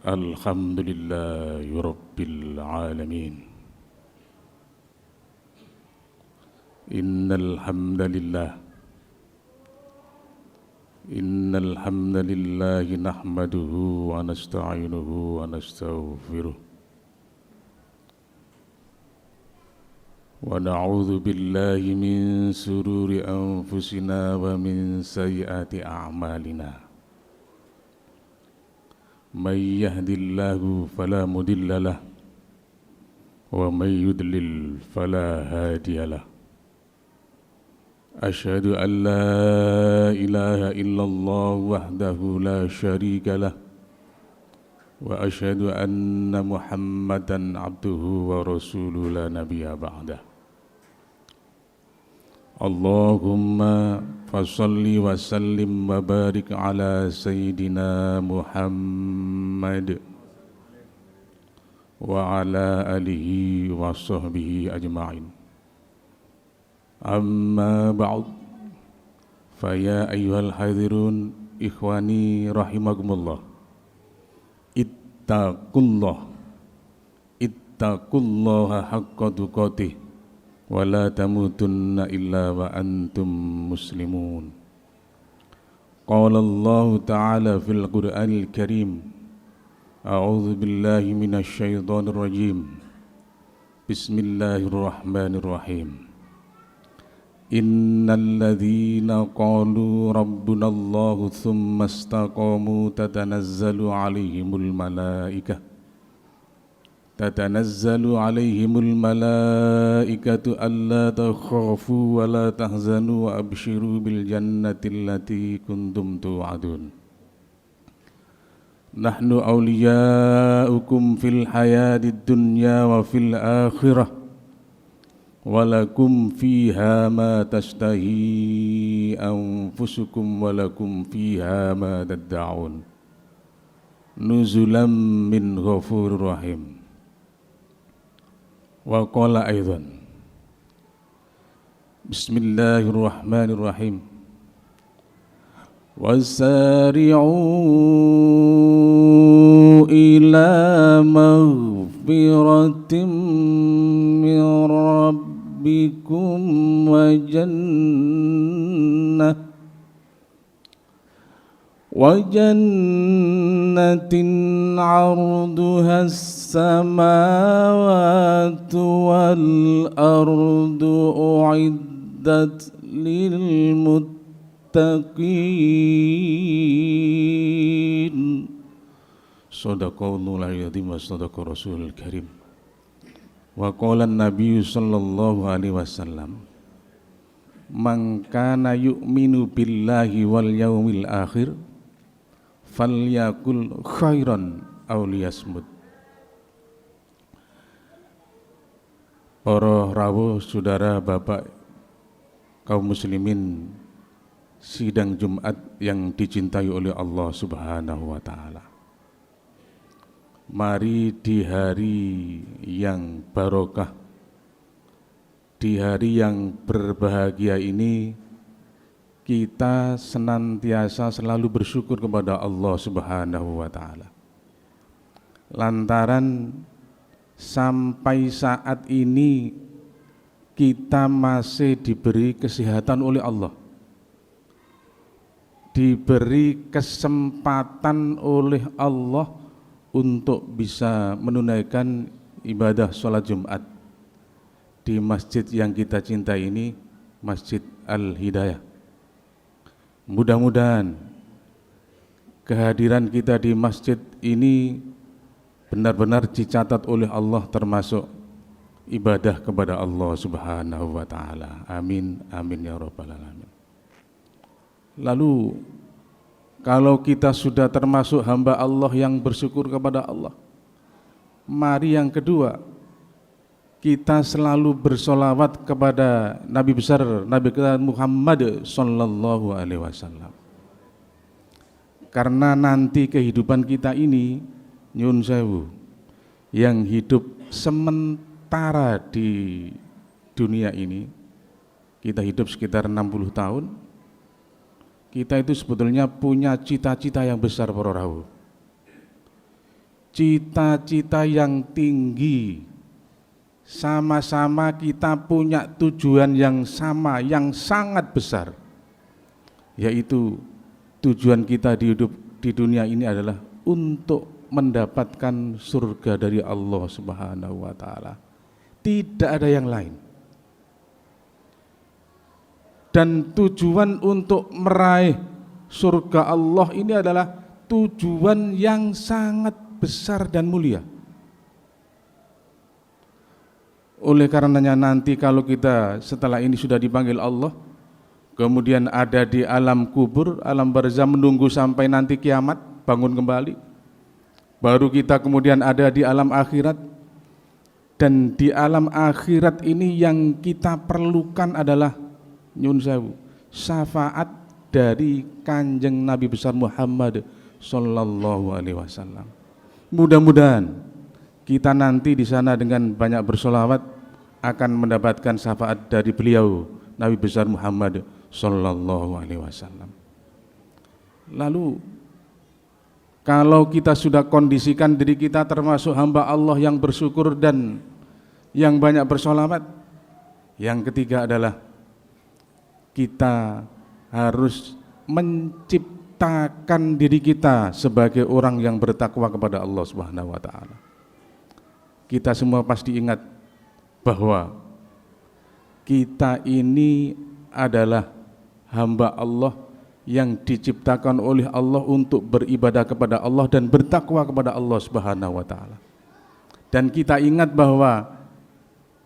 الحمد لله رب العالمين. إن الحمد لله نحمده ونستعينه ونستغفره ونعوذ بالله من شرور أنفسنا ومن سيئات أعمالنا. من يهد الله فلا مضل له ومن يضلل فلا هادي له. أشهد أن لا إله إلا الله وحده لا شريك له وأشهد أن محمدا عبده ورسوله لا نبي بعده. اللهم فصل وسلم وبارك على سيدنا محمد وعلى آله وصحبه أجمعين. أما بعد فيا أيها الحاضرون إخواني رحمكم الله، اتقوا الله حق تقاته ولا تموتن إلا وأنتم مسلمون. قال الله تعالى في القرآن الكريم: أعوذ بالله من الشيطان الرجيم، بسم الله الرحمن الرحيم. إن الذين قالوا ربنا الله ثم استقاموا تتنزل عليهم الملائكة ألا تخافوا ولا تحزنوا وأبشروا بالجنة التي كنتم توعدون. نحن أولياؤكم في الحياة الدنيا وفي الآخرة ولكم فيها ما تشتهي أنفسكم ولكم فيها ما تدعون نزلا من غفور رحيم. وقال أيضا: بسم الله الرحمن الرحيم. وسارعوا إلى مغفرة من ربكم وجنة عرضها السماوات والأرض أعدت للمتقين. Sadaqallahul azim wa sadaqa rasulul karim. Wa qala an-nabiy sallallahu alaihi wasallam: man kana yu'minu billahi wal yaumil akhir falyakul khairan aw liyasmut. Para rawuh saudara bapak kaum muslimin sidang Jumat yang dicintai oleh Allah Subhanahu wa taala. Mari di hari yang barokah, di hari yang berbahagia ini, kita senantiasa selalu bersyukur kepada Allah Subhanahu wa taala. Lantaran sampai saat ini kita masih diberi kesehatan oleh Allah, diberi kesempatan oleh Allah untuk bisa menunaikan ibadah sholat Jumat di masjid yang kita cintai ini, Masjid Al-Hidayah. Mudah-mudahan kehadiran kita di masjid ini benar-benar dicatat oleh Allah termasuk ibadah kepada Allah Subhanahu wa taala. Amin amin ya rabbal alamin. Lalu kalau kita sudah termasuk hamba Allah yang bersyukur kepada Allah, mari yang kedua, kita selalu bersolawat kepada Nabi besar, Nabi kita Muhammad sallallahu alaihi wasallam. Karena nanti kehidupan kita ini, nyun sewu, yang hidup sementara di dunia ini, kita hidup sekitar 60 tahun, kita itu sebetulnya punya cita-cita yang besar para rawuh. cita-cita yang tinggi, sama-sama kita punya tujuan yang sama, yang sangat besar, yaitu tujuan kita di hidup di dunia ini adalah untuk mendapatkan surga dari Allah Subhanahu wa Ta'ala. Tidak ada yang lain. Dan tujuan untuk meraih surga Allah ini adalah tujuan yang sangat besar dan mulia. Oleh karenanya nanti kalau kita setelah ini sudah dipanggil Allah, kemudian ada di alam kubur, alam barzah menunggu sampai nanti kiamat, bangun kembali. Baru kita kemudian ada di alam akhirat. Dan di alam akhirat ini yang kita perlukan adalah nyun sewu, syafaat dari Kanjeng Nabi besar Muhammad sallallahu alaihi wasallam. Mudah-mudahan kita nanti di sana dengan banyak bersolawat akan mendapatkan syafaat dari beliau Nabi besar Muhammad sallallahu alaihi wasallam. Lalu kalau kita sudah kondisikan diri kita termasuk hamba Allah yang bersyukur dan yang banyak bersolawat, yang ketiga adalah kita harus menciptakan diri kita sebagai orang yang bertakwa kepada Allah Subhanahu wa Ta'ala. Kita semua pasti ingat bahwa kita ini adalah hamba Allah yang diciptakan oleh Allah untuk beribadah kepada Allah dan bertakwa kepada Allah Subhanahu wa Ta'ala. Dan kita ingat bahwa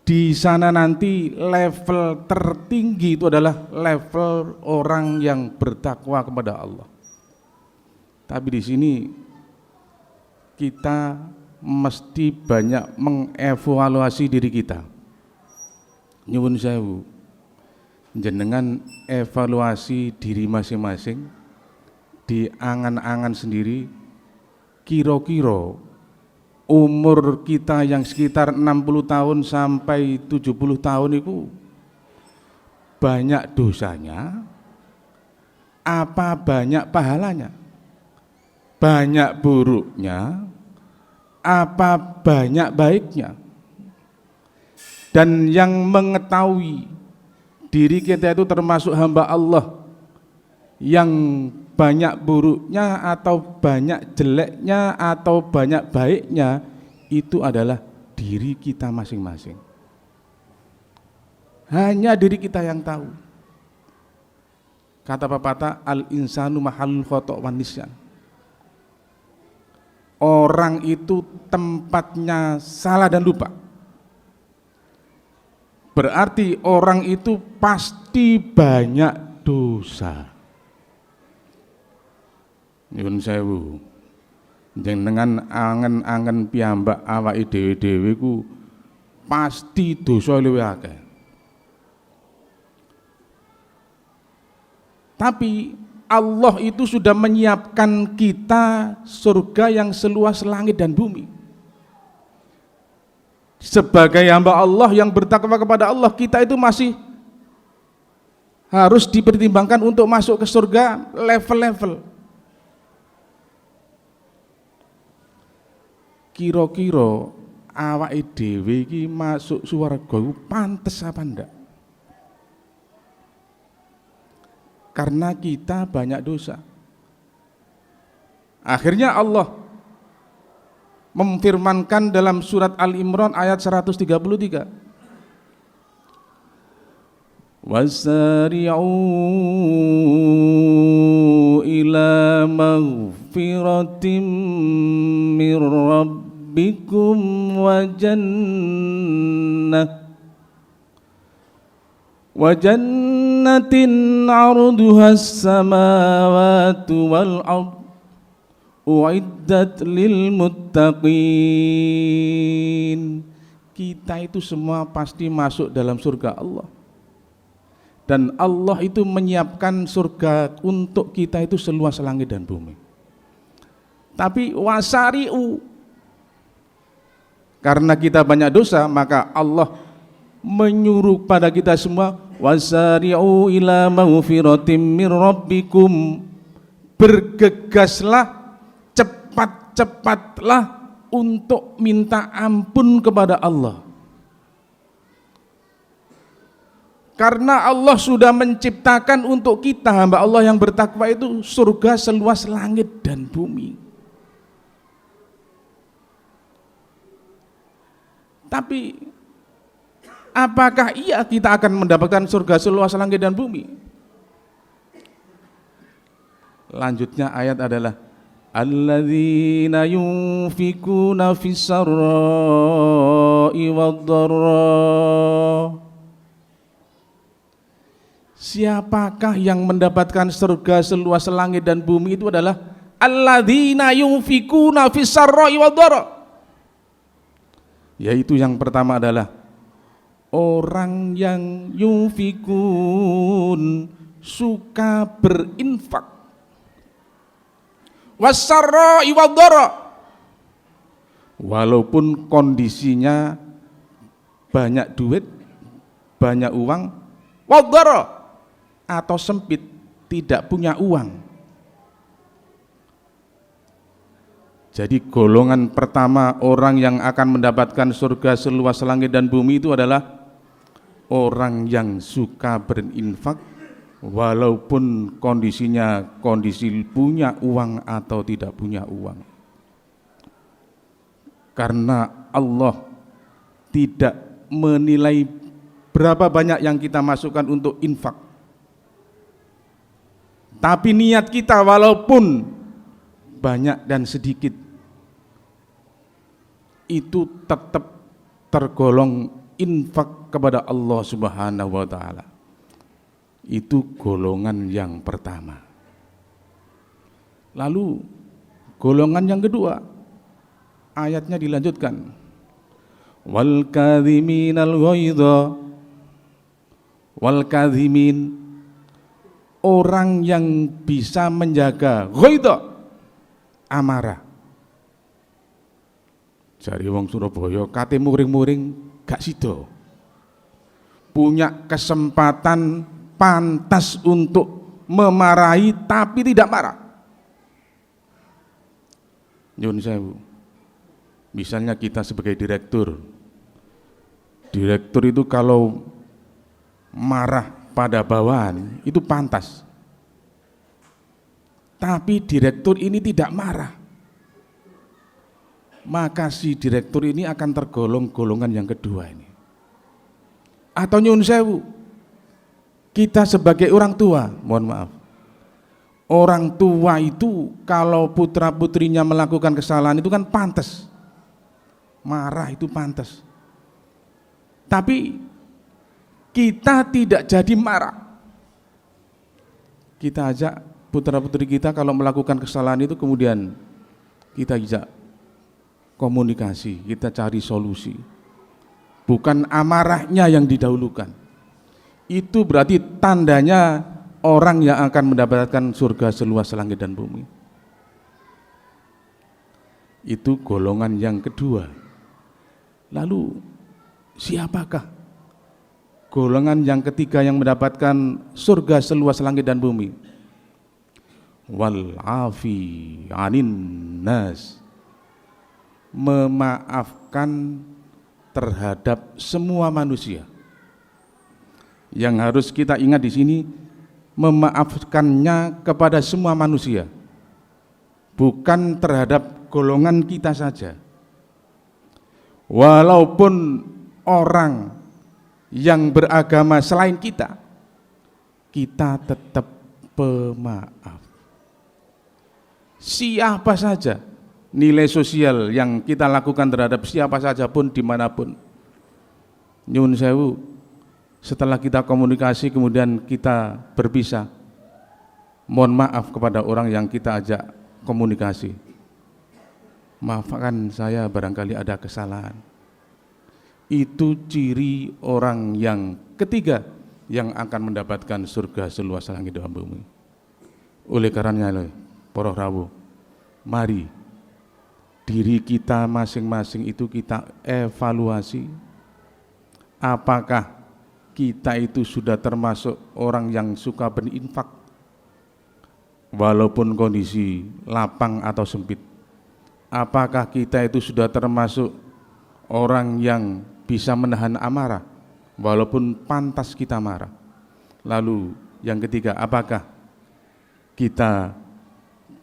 di sana nanti level tertinggi itu adalah level orang yang bertakwa kepada Allah. Tapi di sini kita mesti banyak mengevaluasi diri kita. Nyuwun sewu, jenengan evaluasi diri masing-masing, di angan-angan sendiri, kira-kira umur kita yang sekitar 60 tahun sampai 70 tahun itu banyak dosanya apa banyak pahalanya, banyak buruknya apa banyak baiknya. Dan yang mengetahui diri kita itu termasuk hamba Allah yang banyak buruknya atau banyak jeleknya atau banyak baiknya, itu adalah diri kita masing-masing. Hanya diri kita yang tahu. Kata pepatah, al-insanu mahallul khata' wan nisyan. Orang itu tempatnya salah dan lupa. Berarti orang itu pasti banyak dosa. Nyuwun sewu, jenengan angen-angen piyambak awake dhewe-dhewe ku pasti dosa luwih akeh. Tapi Allah itu sudah menyiapkan kita surga yang seluas langit dan bumi. Sebagai hamba Allah yang bertakwa kepada Allah, kita itu masih harus dipertimbangkan untuk masuk ke surga level-level. Kira-kira awake dhewe iki masuk swarga pantes apa ndak? Karena kita banyak dosa. Akhirnya Allah memfirmankan dalam surat Al-Imran ayat 133. Wasari'u ila maghfiratin mir rabbikum wa jannatin 'arduhas samawati wal ard uiddat lil muttaqin. Kita itu semua pasti masuk dalam surga Allah. Dan Allah itu menyiapkan surga untuk kita itu seluas langit dan bumi. Tapi wasari'u, karena kita banyak dosa, maka Allah menyuruh pada kita semua, wasari'u ila maghfiratin mir rabbikum, bergegaslah, cepat-cepatlah untuk minta ampun kepada Allah. Karena Allah sudah menciptakan untuk kita hamba Allah yang bertakwa itu surga seluas langit dan bumi. Tapi apakah iya kita akan mendapatkan surga seluas langit dan bumi? Lanjutnya ayat adalah alladzina yunfikuna fis-sarra'i wad-dharra. Siapakah yang mendapatkan surga seluas langit dan bumi itu adalah alladzina yunfikuna fis-sarra'i wad-dharra. Yaitu yang pertama adalah orang yang yunfikun, suka berinfak, was-sarra'i wad-dharra, walaupun kondisinya banyak duit, banyak uang, wad-dharra, atau sempit, tidak punya uang. Jadi golongan pertama orang yang akan mendapatkan surga seluas langit dan bumi itu adalah orang yang suka berinfak walaupun kondisinya kondisi punya uang atau tidak punya uang. Karena Allah tidak menilai berapa banyak yang kita masukkan untuk infak, tapi niat kita walaupun banyak dan sedikit itu tetap tergolong infak kepada Allah Subhanahu wa taala. Itu golongan yang pertama. Lalu golongan yang kedua, ayatnya dilanjutkan, wal kadhiminal ghaidha, wal kadhimin, orang yang bisa menjaga ghaidha, amarah. Jari wong Surabaya kate muring-muring gak sida, punya kesempatan pantas untuk memarahi tapi tidak marah. Nyun sewu, misalnya kita sebagai direktur itu kalau marah pada bawahan itu pantas, tapi direktur ini tidak marah, maka si direktur ini akan tergolong golongan yang kedua ini. Atau nyun sewu, kita sebagai orang tua, mohon maaf, orang tua itu kalau putra putrinya melakukan kesalahan itu kan pantas, marah itu pantas, tapi kita tidak jadi marah. Kita ajak putra putri kita kalau melakukan kesalahan itu, kemudian kita ajak komunikasi, kita cari solusi, bukan amarahnya yang didahulukan. Itu berarti tandanya orang yang akan mendapatkan surga seluas langit dan bumi. Itu golongan yang kedua. Lalu siapakah golongan yang ketiga yang mendapatkan surga seluas langit dan bumi? Wal afi anin nas, memaafkan terhadap semua manusia. Yang harus kita ingat di sini, memaafkannya kepada semua manusia, bukan terhadap golongan kita saja. Walaupun orang yang beragama selain kita, kita tetap pemaaf. Siapa saja, nilai sosial yang kita lakukan terhadap siapa saja pun dimanapun. Nyun sewu, setelah kita komunikasi kemudian kita berpisah, mohon maaf kepada orang yang kita ajak komunikasi. Maafkan saya barangkali ada kesalahan. Itu ciri orang yang ketiga yang akan mendapatkan surga seluas langit dan bumi. Oleh karenanya, para rawuh, mari diri kita masing-masing itu kita evaluasi, apakah kita itu sudah termasuk orang yang suka berinfak walaupun kondisi lapang atau sempit, Apakah kita itu sudah termasuk orang yang bisa menahan amarah walaupun pantas kita marah? Lalu yang ketiga, apakah kita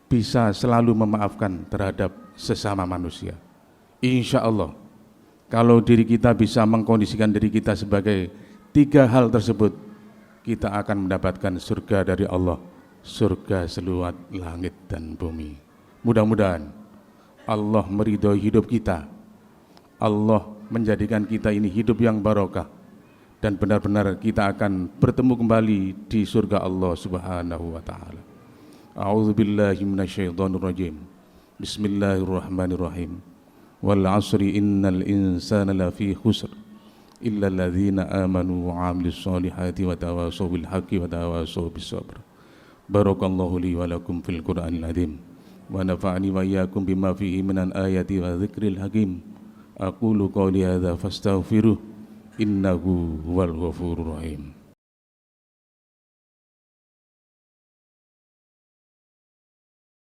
bisa selalu memaafkan terhadap sesama manusia? Insya Allah, kalau diri kita bisa mengkondisikan diri kita sebagai tiga hal tersebut, kita akan mendapatkan surga dari Allah, surga seluas langit dan bumi. Mudah-mudahan Allah meridhoi hidup kita, Allah menjadikan kita ini hidup yang barokah, dan benar-benar kita akan bertemu kembali di surga Allah Subhanahu wa taala. A'udzu billahi minasyaitonir rajim. Bismillahirrahmanirrahim. Wal 'asri innal insana lafi khusr illa alladzina amanu wa 'amilus solihati wa tawassaw bil haqqi wa tawassaw bis sabr. Barakallahu li wa lakum fil Qur'anil azim wa nafa'ani wa iyyakum bima fihi minal ayati wa dzikril hakim. Aqulu qawli hadza fastaghfiruh innahu huwal ghafurur rahim.